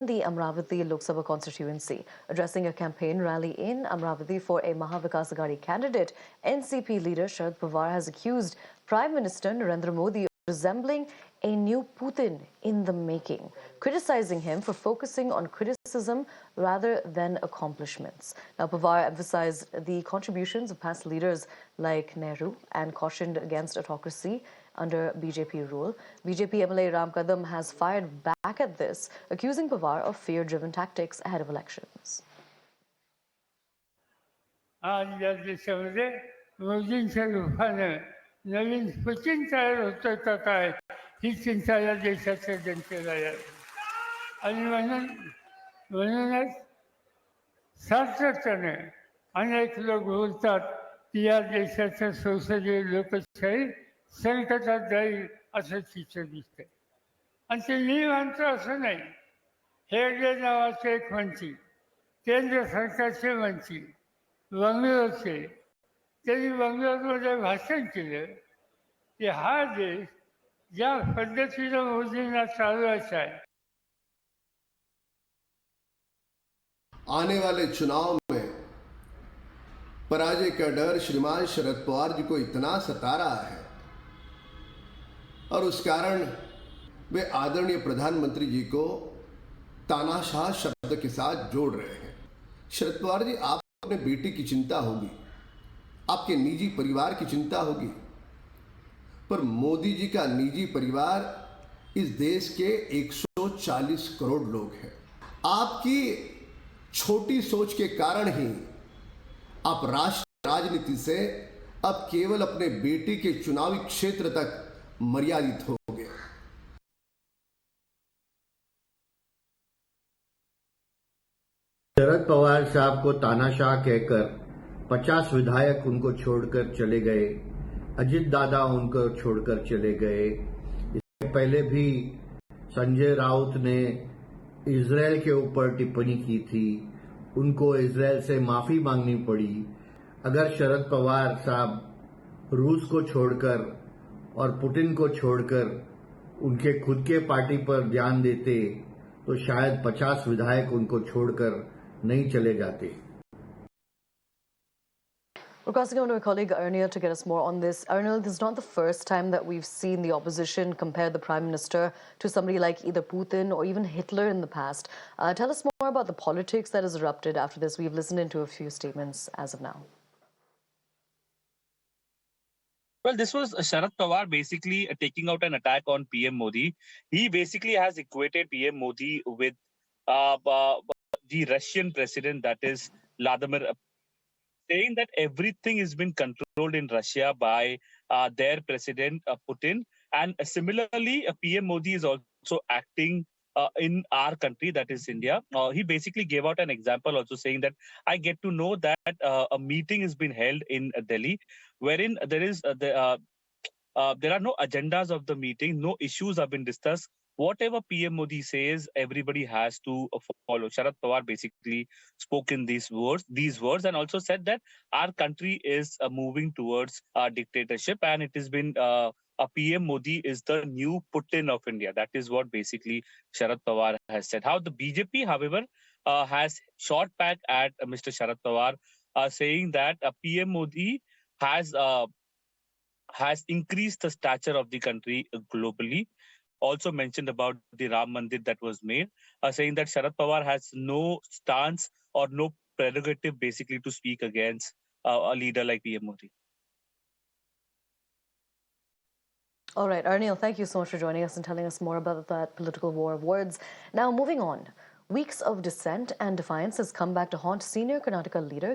the Amravati Lok Sabha constituency. Addressing a campaign rally in Amravati for a Mahavikas Aghadi candidate, NCP leader Sharad Pawar has accused Prime Minister Narendra Modi of resembling a new Putin in the making, criticizing him for focusing on criticism rather than accomplishments. Now, Pawar emphasized the contributions of past leaders like Nehru and cautioned against autocracy under BJP rule. BJP MLA Ram Kadam has fired back at this, accusing Pawar of fear-driven tactics ahead of elections. आज या देशामध्ये मोदींच्या रूपानं नवीन Putin तयार होतं का काय ही चिंता या देशाच्या जनतेला आहे. आणि म्हणूनच सातत्याने अनेक लोक बोलतात की या देशाच्या संसदीय लोकशाही संकटात जाईल असं चित्र दिसतंय. आणि ते मी म्हणतो असं नाही. हेगडे नावाचे एक मंत्री, केंद्र सरकारचे मंत्री, बंगलोरचे, त्यांनी बंगलोरमध्ये भाषण केलं की हा देश ज्या पद्धतीनं मोदींना चालवायचा आहे. आने वाले चुनाव में पराजय का डर श्रीमान शरद पवार जी को इतना सता रहा है और उस कारण वे आदरणीय प्रधानमंत्री जी को तानाशाह शब्द के साथ जोड़ रहे हैं. शरद पवार जी, आप अपने बेटे की चिंता होगी, आपके निजी परिवार की चिंता होगी, पर मोदी जी का निजी परिवार इस देश के 140 करोड़ लोग हैं. आपकी छोटी सोच के कारण ही आप राष्ट्रीय राजनीति से अब केवल अपने बेटे के चुनावी क्षेत्र तक मर्यादित हो गए. शरद पवार साहब को तानाशाह कहकर 50 विधायक उनको छोड़कर चले गए, अजित दादा उनको छोड़कर चले गए. इससे पहले भी संजय राउत ने इजरायल के ऊपर टिप्पणी की थी, उनको इजरायल से माफी मांगनी पड़ी. अगर शरद पवार साहब रूस को छोड़कर और पुतिन को छोड़कर उनके खुद के पार्टी पर ध्यान देते तो शायद 50 विधायक उनको छोड़कर नहीं चले जाते. We're crossing over to my colleague Arnil to get us more on this. Arnil, this is not the first time that we've seen the opposition compare the Prime Minister to somebody like either Putin or even Hitler in the past. Tell us more about the politics that has erupted after this. We've listened into a few statements as of now. Well, this was Sharad Pawar basically taking out an attack on PM Modi. He basically has equated PM Modi with the Russian president, that is Vladimir, saying that everything has been controlled in Russia by their president Putin. And similarly, PM Modi is also acting in our country, that is India. He basically gave out an example also saying that I get to know that a meeting has been held in Delhi, wherein there are no agendas of the meeting, no issues have been discussed. Whatever PM Modi says, everybody has to follow. Sharad Pawar basically spoke in these words, and also said that our country is moving towards dictatorship, and it has been PM Modi is the new Putin of India. That is what basically Sharad Pawar has said. How the BJP, however, has shot back at Mr. Sharad Pawar, saying that PM Modi has increased the stature of the country globally. Also mentioned about the Ram Mandir that was made, saying that Sharad Pawar has no stance or no prerogative basically to speak against a leader like PM Modi. All right, Arnil, thank you so much for joining us and telling us more about that political war of words. Now, moving on. Weeks of dissent and defiance has come back to haunt senior Karnataka leader